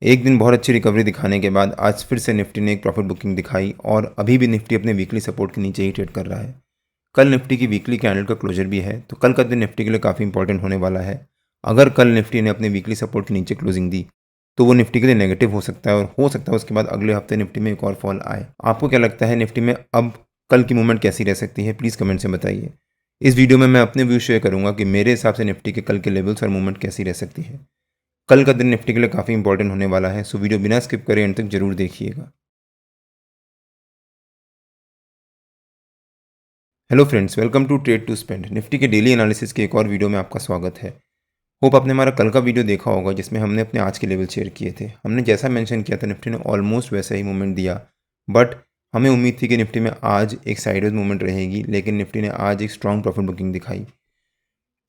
एक दिन बहुत अच्छी रिकवरी दिखाने के बाद आज फिर से निफ्टी ने एक प्रॉफिट बुकिंग दिखाई और अभी भी निफ्टी अपने वीकली सपोर्ट के नीचे ही ट्रेड कर रहा है। कल निफ्टी की वीकली कैंडल का क्लोजर भी है, तो कल का दिन निफ्टी के लिए काफ़ी इंपॉर्टेंट होने वाला है। अगर कल निफ्टी ने अपने वीकली सपोर्ट के नीचे क्लोजिंग दी तो वो निफ्टी के लिए नेगेटिव हो सकता है और हो सकता है उसके बाद अगले हफ्ते निफ्टी में एक और फॉल आए। आपको क्या लगता है निफ्टी में अब कल की मूवमेंट कैसी रह सकती है? प्लीज़ कमेंट से बताइए। इस वीडियो में मैं अपने व्यू शेयर करूंगा कि मेरे हिसाब से निफ्टी के कल के लेवल्स और मूवमेंट कैसी रह सकती है। कल का दिन निफ्टी के लिए काफ़ी इंपॉर्टेंट होने वाला है, सो वीडियो बिना स्किप करे एंड तक जरूर देखिएगा। Hello friends, welcome to trade to spend. Nifty के डेली एनालिसिस के एक और वीडियो में आपका स्वागत है। होप आपने हमारा कल का वीडियो देखा होगा जिसमें हमने अपने आज के लेवल शेयर किए थे। हमने जैसा मेंशन किया था निफ्टी ने ऑलमोस्ट वैसा ही मूवमेंट दिया, बट हमें उम्मीद थी कि निफ्टी में आज एक साइडवेज मूवमेंट रहेगी, लेकिन निफ्टी ने आज एक स्ट्रॉन्ग प्रॉफिट बुकिंग दिखाई।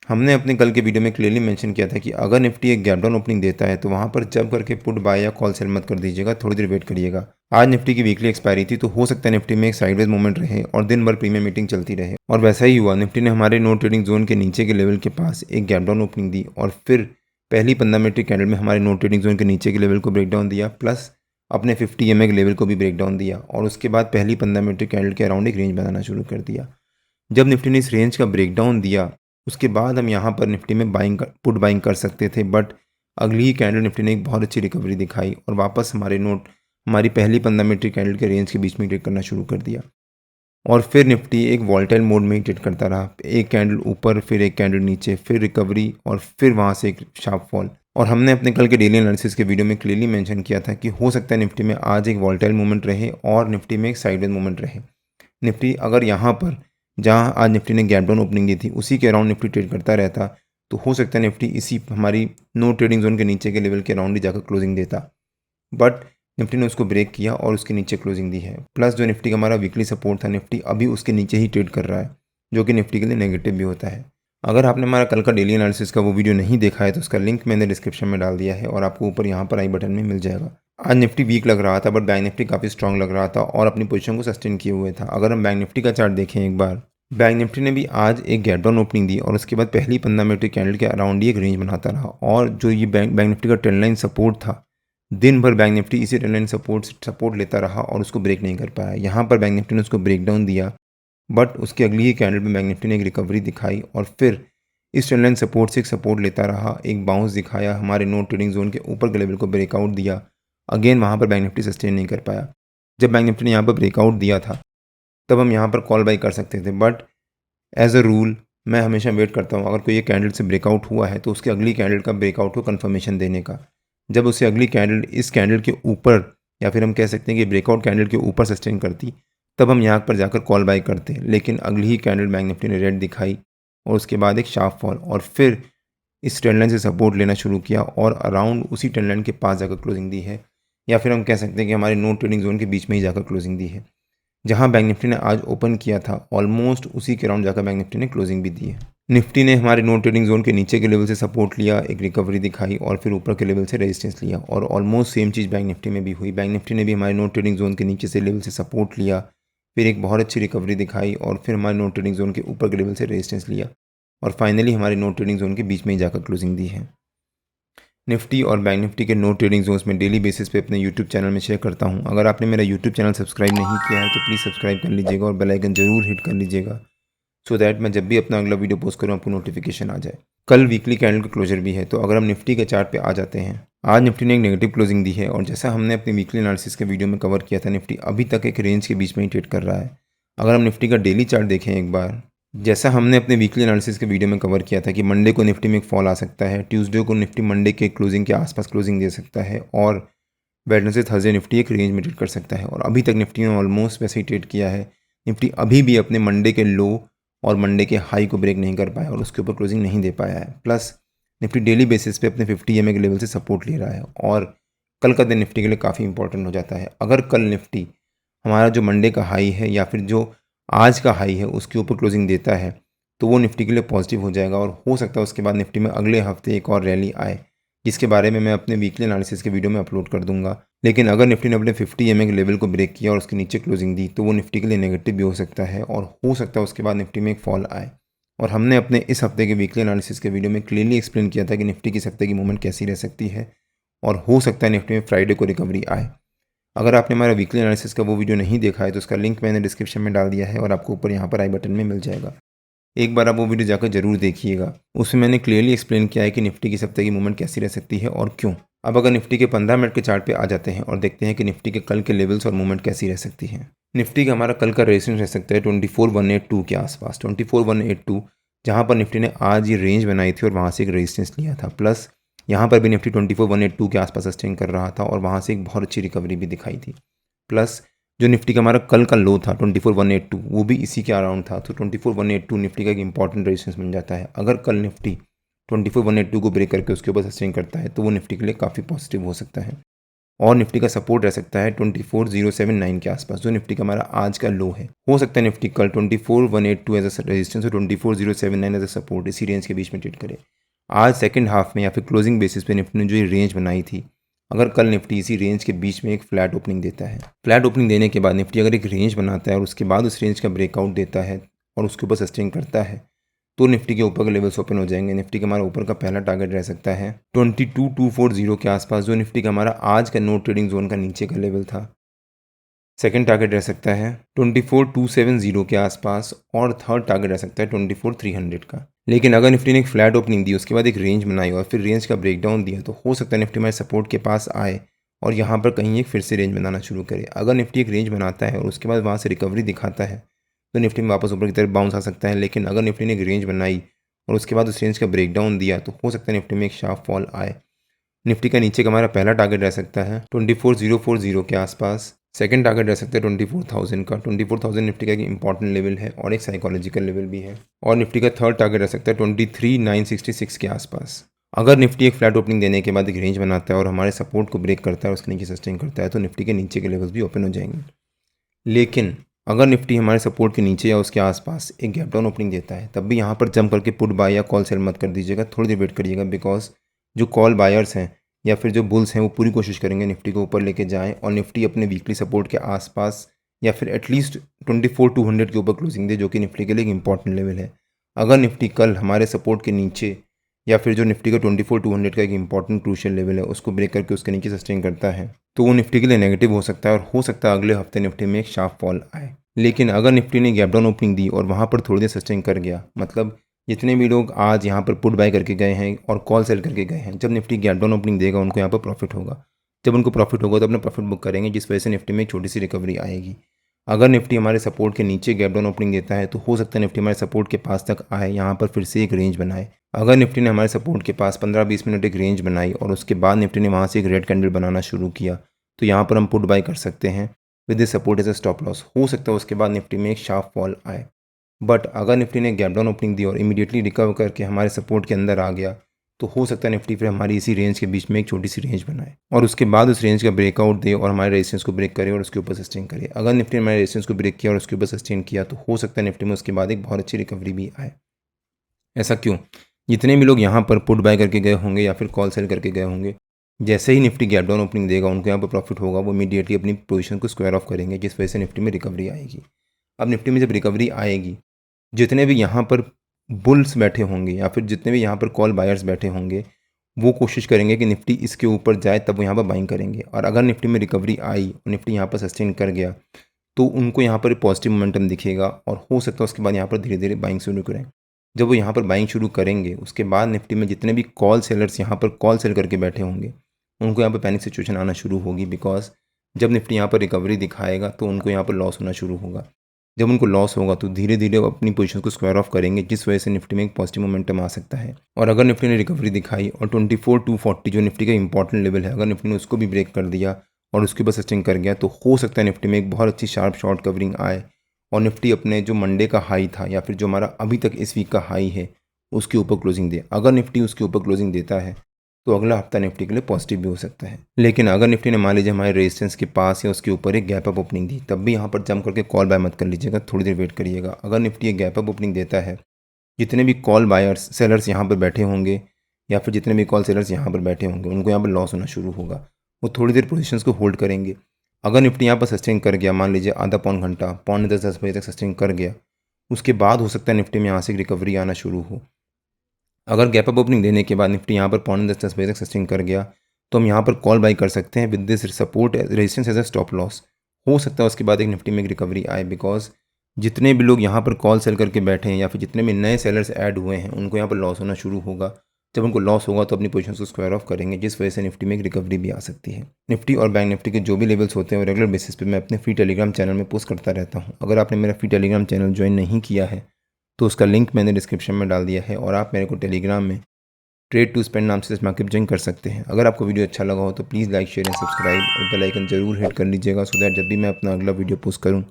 हमने अपने कल के वीडियो में क्लियरली मेंशन किया था कि अगर निफ्टी एक गैप डाउन ओपनिंग देता है तो वहां पर जब करके पुट बाय या कॉल सेल मत कर दीजिएगा, थोड़ी देर वेट करिएगा। आज निफ्टी की वीकली एक्सपायरी थी, तो हो सकता है निफ्टी में एक साइडवेज मूवमेंट रहे और दिन भर प्रीमियम मीटिंग चलती रहे, और वैसा ही हुआ। निफ्टी ने हमारे नो ट्रेडिंग जोन के नीचे के लेवल के पास एक गैप डाउन ओपनिंग दी और फिर पहली 15 मिनट की कैंडल में हमारे नो ट्रेडिंग जोन के नीचे के लेवल को ब्रेक डाउन दिया, प्लस अपने 50 EMA के लेवल को भी ब्रेक डाउन दिया, और उसके बाद पहली 15 मिनट की कैंडल के अराउंड एक रेंज बनाना शुरू कर दिया। जब निफ्टी ने इस रेंज का ब्रेकडाउन दिया उसके बाद हम यहाँ पर निफ्टी में पुट बाइंग कर सकते थे, बट अगली ही कैंडल निफ्टी ने एक बहुत अच्छी रिकवरी दिखाई और वापस हमारी पहली 15 मिनट की कैंडल के रेंज के बीच में ट्रेड करना शुरू कर दिया, और फिर निफ्टी एक वॉलेटाइल मोड में ही ट्रेड करता रहा। एक कैंडल ऊपर, फिर एक कैंडल नीचे, फिर रिकवरी और फिर वहाँ से एक शार्प फॉल। और हमने अपने कल के डेली एनालिसिस के वीडियो में क्लियरली मेंशन किया था कि हो सकता है निफ्टी में आज एक वॉलेटाइल मूवमेंट रहे और निफ्टी में एक साइडवेज मूवमेंट रहे। निफ्टी अगर यहाँ पर जहाँ आज निफ्टी ने गैप डाउन ओपनिंग दी थी उसी के अराउंड निफ्टी ट्रेड करता रहता, तो हो सकता है निफ्टी इसी हमारी नो ट्रेडिंग जोन के नीचे के लेवल के अराउंड ही जाकर क्लोजिंग देता, बट निफ्टी ने उसको ब्रेक किया और उसके नीचे क्लोजिंग दी है। प्लस जो निफ्टी का हमारा वीकली सपोर्ट था, निफ्टी अभी उसके नीचे ही ट्रेड कर रहा है, जो कि निफ्टी के लिए नेगेटिव भी होता है। अगर आपने हमारा कल का डेली एनालिसिस का वो वीडियो नहीं देखा है तो उसका लिंक मैंने डिस्क्रिप्शन में डाल दिया है और आपको ऊपर यहाँ पर आई बटन में मिल जाएगा। आज निफ्टी वीक लग रहा था, बट बैंक निफ्टी काफ़ी स्ट्रॉन्ग लग रहा था और अपनी पोजीशन को सस्टेन किए हुए था। अगर हम बैंक निफ्टी का चार्ट देखें एक बार, बैंक निफ्टी ने भी आज एक गैप डाउन ओपनिंग दी और उसके बाद पहली 15 मिनट की कैंडल के अराउंड ही एक रेंज बनाता रहा, और जो ये बैंक निफ्टी का ट्रेंड लाइन सपोर्ट था, दिन भर बैंक निफ्टी इसी ट्रेंड लाइन सपोर्ट लेता रहा और उसको ब्रेक नहीं कर पाया। यहाँ पर बैंक निफ्टी ने उसको ब्रेक डाउन दिया, बट उसकी अगली ही कैंडल में बैंक निफ्टी ने एक रिकवरी दिखाई और फिर इस ट्रेंड लाइन सपोर्ट से एक सपोर्ट लेता रहा, एक बाउंस दिखाया, हमारे नो ट्रेडिंग जोन के ऊपर के लेवल को ब्रेकआउट दिया। अगेन वहाँ पर बैंक निफ्टी सस्टेन नहीं कर पाया। जब बैंक निफ्टी ने यहाँ पर ब्रेकआउट दिया था तब हम यहाँ पर कॉल बाई कर सकते थे, बट एज अ रूल मैं हमेशा वेट करता हूँ अगर कोई ये कैंडल से ब्रेकआउट हुआ है तो उसकी अगली कैंडल का ब्रेकआउट को कन्फर्मेशन देने का। जब उससे अगली कैंडल इस कैंडल के ऊपर, या फिर हम कह सकते हैं कि ब्रेकआउट कैंडल के ऊपर सस्टेन करती, तब हम यहाँ पर जाकर कॉल बाई करते। लेकिन अगली ही कैंडल बैंक निफ्टी ने रेड दिखाई और उसके बाद एक शार्प फॉल, और फिर इस ट्रेंड लाइन से सपोर्ट लेना शुरू किया और अराउंड उसी ट्रेंड लाइन के पास जाकर क्लोजिंग दी है, या फिर हम कह सकते हैं कि हमारे नो ट्रेडिंग जोन के बीच में ही जाकर क्लोजिंग दी है। जहां बैंक निफ्टी ने आज ओपन किया था ऑलमोस्ट उसी के अराउंड जाकर बैंक निफ्टी ने क्लोजिंग भी दी है। निफ्टी ने हमारे नो ट्रेडिंग जोन के नीचे के लेवल से सपोर्ट लिया, एक रिकवरी दिखाई और फिर ऊपर के लेवल से रेजिस्टेंस लिया, और ऑलमोस्ट सेम चीज़ बैंक निफ्टी में भी हुई। बैंक निफ्टी ने भी हमारे नो ट्रेडिंग जोन के नीचे से लेवल से सपोर्ट लिया, फिर एक बहुत अच्छी रिकवरी दिखाई और फिर हमारे नो ट्रेडिंग जोन के ऊपर के लेवल से रेजिस्टेंस लिया, और फाइनली हमारे नो ट्रेडिंग जोन के बीच में ही जाकर क्लोजिंग दी है। निफ्टी और बैंक निफ्टी के नो ट्रेडिंग जोन्स में डेली बेसिस पे अपने यूट्यूब चैनल में शेयर करता हूं। अगर आपने मेरा यूट्यूब चैनल सब्सक्राइब नहीं किया है तो प्लीज़ सब्सक्राइब कर लीजिएगा और बेल आइकन जरूर हिट कर लीजिएगा, सो दैट मैं जब भी अपना अगला वीडियो पोस्ट करूँ आपको नोटिफिकेशन आ जाए। कल वीकली कैंडल का क्लोजर भी है, तो अगर हम निफ्टी के चार्ट पे आ जाते हैं, आज निफ्टी ने एक नेगेटिव क्लोजिंग दी है और जैसा हमने अपनी वीकली एनालिसिस के वीडियो में कवर किया था, निफ्टी अभी तक एक रेंज के बीच में ही ट्रेड कर रहा है। अगर हम निफ्टी का डेली चार्ट देखें एक बार, जैसा हमने अपने वीकली एनालिसिस के वीडियो में कवर किया था कि मंडे को निफ्टी में एक फॉल आ सकता है, ट्यूसडे को निफ्टी मंडे के क्लोजिंग के आसपास क्लोजिंग दे सकता है, और वेडनेसडे थर्सडे निफ्टी एक रेंज में ट्रेड कर सकता है, और अभी तक निफ्टी ने ऑलमोस्ट वैसे ही ट्रेड किया है। निफ्टी अभी भी अपने मंडे के लो और मंडे के हाई को ब्रेक नहीं कर पाया और उसके ऊपर क्लोजिंग नहीं दे पाया है। प्लस निफ्टी डेली बेसिस पे अपने 50 EMA के लेवल से सपोर्ट ले रहा है, और कल का दिन निफ्टी के लिए काफ़ी इंपॉर्टेंट हो जाता है। अगर कल निफ्टी हमारा जो मंडे का हाई है या फिर जो आज का हाई है उसके ऊपर क्लोजिंग देता है, तो वो निफ्टी के लिए पॉजिटिव हो जाएगा, और हो सकता है उसके बाद निफ्टी में अगले हफ्ते एक और रैली आए, जिसके बारे में मैं अपने वीकली एनालिसिस के वीडियो में अपलोड कर दूंगा। लेकिन अगर निफ्टी ने अपने 50 EMA के लेवल को ब्रेक किया और उसके नीचे क्लोजिंग दी, तो वो निफ्टी के लिए नेगेटिव भी हो सकता है, और हो सकता है उसके बाद निफ्टी में एक फॉल आए। और हमने अपने इस हफ्ते के वीकली एनालिसिस के वीडियो में क्लियरली एक्सप्लेन किया था कि निफ्टी की इस हफ्ते की मूवमेंट कैसी रह सकती है, और हो सकता है निफ्टी में फ्राइडे को रिकवरी आए। अगर आपने हमारा वीकली एनालिसिस का वो वीडियो नहीं देखा है तो उसका लिंक मैंने डिस्क्रिप्शन में डाल दिया है और आपको ऊपर यहाँ पर आई बटन में मिल जाएगा। एक बार आप वो वीडियो जाकर जरूर देखिएगा। उसमें मैंने क्लियरली एक्सप्लेन किया है कि निफ्टी की सप्ताह की मूवमेंट कैसी रह सकती है और क्यों। अब अगर निफ्टी के 15 मिनट के चार्ट पे आ जाते हैं और देखते हैं कि निफ्टी के कल के लेवल्स और मूवमेंट कैसी रह सकती है। निफ्टी का हमारा कल का रेजिस्टेंस रह सकता है 24182 के आसपास, 24182, जहाँ पर निफ्टी ने आज ये रेंज बनाई थी और वहाँ से एक रेजिस्टेंस लिया था। प्लस यहाँ पर भी निफ्टी 24182 के आसपास सस्टेन कर रहा था और वहाँ से एक बहुत अच्छी रिकवरी भी दिखाई थी। प्लस जो निफ्टी का हमारा कल का लो था 24182, वो भी इसी के अराउंड था। तो 24182 निफ्टी का एक इंपॉर्टेंट रेजिस्टेंस बन जाता है। अगर कल निफ्टी 24182 को ब्रेक करके उसके ऊपर सस्टेन करता है तो वो निफ्टी के लिए काफ़ी पॉजिटिव हो सकता है। और निफ्टी का सपोर्ट रह सकता है 24079 के आसपास, जो निफ्टी का हमारा आज का लो है। हो सकता है निफ्टी कल 24182 एज अ रेजिस्टेंस और 24079 एज अ सपोर्ट, इसी रेंज के बीच में ट्रेड करे। आज सेकंड हाफ में या फिर क्लोजिंग बेसिस पे निफ्टी ने जो ये रेंज बनाई थी, अगर कल निफ्टी इसी रेंज के बीच में एक फ्लैट ओपनिंग देता है, फ्लैट ओपनिंग देने के बाद निफ्टी अगर एक रेंज बनाता है और उसके बाद उस रेंज का ब्रेकआउट देता है और उसके ऊपर सस्टेन करता है, तो निफ्टी के ऊपर के लेवल्स ओपन हो जाएंगे। निफ्टी का हमारा ऊपर का पहला टारगेट रह सकता है 22240 के आसपास, जो निफ्टी का हमारा आज का नो ट्रेडिंग जोन का नीचे का लेवल था। सेकंड टारगेट रह सकता है 24270 के आसपास और थर्ड टारगेट रह सकता है 24300 का। लेकिन अगर निफ्टी ने एक फ्लैट ओपनिंग दी, उसके बाद एक रेंज बनाई और फिर रेंज का ब्रेकडाउन दिया, तो हो सकता है निफ्टी हमारे सपोर्ट के पास आए और यहाँ पर कहीं एक फिर से रेंज बनाना शुरू करे। अगर निफ्टी एक रेंज बनाता है और उसके बाद वहाँ से रिकवरी दिखाता है तो निफ्टी में वापस ऊपर की तरफ बाउंस आ सकता है। लेकिन अगर निफ्टी ने एक रेंज बनाई और उसके बाद उस रेंज का ब्रेकडाउन दिया तो हो सकता है निफ्टी में एक शार्प फॉल आए। निफ्टी का नीचे का हमारा पहला टारगेट रह सकता है 24040 के आसपास। सेकंड टारगेट रह सकता है 24000 का। 24000 निफ्टी का एक इंपॉर्टेंट लेवल है और एक साइकोलॉजिकल लेवल भी है। और निफ्टी का थर्ड टारगेट रह सकता है 23966 के आसपास। अगर निफ्टी एक फ्लैट ओपनिंग देने के बाद एक रेंज बनाता है और हमारे सपोर्ट को ब्रेक करता है और उसके नीचे सस्टेन करता है तो निफ्टी के नीचे के लेवल्स भी ओपन हो जाएंगे। लेकिन अगर निफ्टी हमारे सपोर्ट के नीचे या उसके आसपास एक गैप डाउन ओपनिंग देता है, तब भी यहाँ पर जंप करके पुट बाय या कॉल सेल मत कर दीजिएगा, थोड़ी देर वेट करिएगा। बिकॉज जो कॉल बायर्स हैं या फिर जो बुल्स हैं वो पूरी कोशिश करेंगे निफ्टी को ऊपर लेके जाएं और निफ्टी अपने वीकली सपोर्ट के आसपास या फिर एटलीस्ट 24200 के ऊपर क्लोजिंग दे, जो कि निफ्टी के लिए एक इंपॉर्टेंट लेवल है। अगर निफ्टी कल हमारे सपोर्ट के नीचे या फिर जो निफ्टी का 24200 का एक इंपॉर्टेंट क्रूशियल लेवल है उसको ब्रेक करके उसके नीचे सस्टेन करता है, तो वो निफ्टी के लिए नेगेटिव हो सकता है और हो सकता है अगले हफ्ते निफ्टी में एक शार्प फॉल आए। लेकिन अगर निफ्टी ने गैप डाउन ओपनिंग दी और वहाँ पर थोड़ी देर सस्टेन कर गया, मतलब जितने भी लोग आज यहाँ पर पुट बाय करके गए हैं और कॉल सेल करके गए हैं, जब निफ्टी गैप डाउन ओपनिंग देगा उनको यहाँ पर प्रॉफिट होगा। जब उनको प्रॉफिट होगा तो अपना प्रॉफिट बुक करेंगे, जिस वजह से निफ्टी में एक छोटी सी रिकवरी आएगी। अगर निफ्टी हमारे सपोर्ट के नीचे गैप डाउन ओपनिंग देता है तो हो सकता है निफ्टी हमारे सपोर्ट के पास तक आए, यहाँ पर फिर से एक रेंज बनाए। अगर निफ्टी ने हमारे सपोर्ट के पास 15-20 मिनट एक रेंज बनाई और उसके बाद निफ्टी ने वहाँ से एक रेड कैंडल बनाना शुरू किया, तो यहाँ पर हम पुट बाय कर सकते हैं with this support as a stop loss. हो सकता है उसके बाद निफ्टी में एक शार्प फॉल आए। बट अगर निफ्टी ने गैप डाउन ओपनिंग दी और इमीडिएटली रिकवर करके हमारे सपोर्ट के अंदर आ गया, तो हो सकता है निफ्टी फिर हमारी इसी रेंज के बीच में एक छोटी सी रेंज बनाए और उसके बाद उस रेंज का ब्रेकआउट दे और हमारे रेजिस्टेंस को ब्रेक करे और उसके ऊपर सस्टेन करे। अगर निफ्टी ने हमारे रेजिस्टेंस को ब्रेक किया और उसके ऊपर सस्टेन किया तो हो सकता है निफ्टी में उसके बाद एक बहुत अच्छी रिकवरी भी आए। ऐसा क्यों? जितने भी लोग यहाँ पर पुट बाय करके गए होंगे या फिर कॉल सेल करके गए होंगे, जैसे ही निफ्टी गैप डाउन ओपनिंग देगा उनको यहाँ पर प्रॉफिट होगा, वो इमीडिएटली अपनी पोजीशन को स्क्वायर ऑफ करेंगे, जिस वजह से निफ्टी में रिकवरी आएगी। अब निफ्टी में जब रिकवरी आएगी, जितने भी यहाँ पर बुल्स बैठे होंगे या फिर जितने भी यहाँ पर कॉल बायर्स बैठे होंगे, वो कोशिश करेंगे कि निफ्टी इसके ऊपर जाए, तब वो यहाँ पर बाइंग करेंगे। और अगर निफ्टी में रिकवरी आई और निफ्टी यहाँ पर सस्टेन कर गया तो उनको यहाँ पर पॉजिटिव मोमेंटम दिखेगा और हो सकता है उसके बाद यहाँ पर धीरे धीरे बाइंग शुरू करें। जब वो यहाँ पर बाइंग शुरू करेंगे उसके बाद निफ्टी में जितने भी कॉल सेलर्स यहाँ पर कॉल सेल करके बैठे होंगे उनको यहाँ पर पैनिक सिचुएशन आना शुरू होगी। बिकॉज जब निफ्टी यहाँ पर रिकवरी दिखाएगा तो उनको यहाँ पर लॉस होना शुरू होगा। जब उनको लॉस होगा तो धीरे धीरे वो अपनी पोजीशन को स्क्वायर ऑफ करेंगे, जिस वजह से निफ्टी में एक पॉजिटिव मोमेंटम आ सकता है। और अगर निफ्टी ने रिकवरी दिखाई और 24240 जो निफ्टी का इंपॉर्टेंट लेवल है, अगर निफ्टी ने उसको भी ब्रेक कर दिया और उसके ऊपर सस्टेन कर गया, तो हो सकता है निफ्टी में एक बहुत अच्छी शार्प शॉर्ट कवरिंग आए और निफ्टी अपने जो मंडे का हाई था या फिर जो हमारा अभी तक इस वीक का हाई है उसके ऊपर क्लोजिंग दे। अगर निफ्टी उसके ऊपर क्लोजिंग देता है तो अगला हफ्ता निफ्टी के लिए पॉजिटिव भी हो सकता है। लेकिन अगर निफ्टी ने मान लीजिए हमारे रेजिस्टेंस के पास या उसके ऊपर एक गैप अप ओपनिंग दी, तब भी यहाँ पर जंप करके कॉल बाय मत कर लीजिएगा, थोड़ी देर वेट करिएगा। अगर निफ्टी एक गैप अप ओपनिंग देता है, जितने भी कॉल बायर्स सेलर्स यहाँ पर बैठे होंगे या फिर जितने भी कॉल सेलर्स यहाँ पर बैठे होंगे उनको यहाँ पर लॉस होना शुरू होगा, वो थोड़ी देर पोजिशन को होल्ड करेंगे। अगर निफ्टी यहाँ पर सस्टेन कर गया, मान लीजिए आधा पौन घंटा, 9:45-10 बजे तक सस्टेन कर गया, उसके बाद हो सकता है निफ्टी में यहाँ से रिकवरी आना शुरू हो। अगर गैप अप ओपनिंग देने के बाद निफ्टी यहाँ पर 9:45-10 बजे तक सस्टेन कर गया तो हम यहाँ पर कॉल बाई कर सकते हैं with this support resistance as a stop loss. हो सकता है उसके बाद एक निफ्टी में एक रिकवरी आए, बिकॉज जितने भी लोग यहाँ पर कॉल सेल करके बैठे हैं या फिर जितने भी नए सेलर्स ऐड हुए हैं उनको यहाँ पर लॉस होना शुरू होगा। जब उनको लॉस होगा तो अपनी पोजीशन को स्क्वायर ऑफ करेंगे, जिस वजह से निफ्टी में एक रिकवरी भी आ सकती है। निफ्टी और बैंक निफ्टी के जो भी लेवल्स होते हैं वो रेगुलर बेसिस पे मैं अपने फ्री टेलीग्राम चैनल में पोस्ट करता रहता हूँ। अगर आपने मेरा फ्री टेलीग्राम चैनल ज्वाइन नहीं किया है तो उसका लिंक मैंने डिस्क्रिप्शन में डाल दिया है, और आप मेरे को टेलीग्राम में ट्रेड टू स्पेंड नाम से इस मार्केट ज्वाइन कर सकते हैं। अगर आपको वीडियो अच्छा लगा हो तो please like share and subscribe और बेल आइकन जरूर हिट कर लीजिएगा, सो दैट जब भी मैं अपना अगला वीडियो पोस्ट करूँ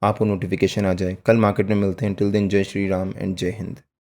आपको नोटिफिकेशन आ जाए। कल मार्केट में मिलते हैं। टिल देन जय श्री राम एंड जय हिंद।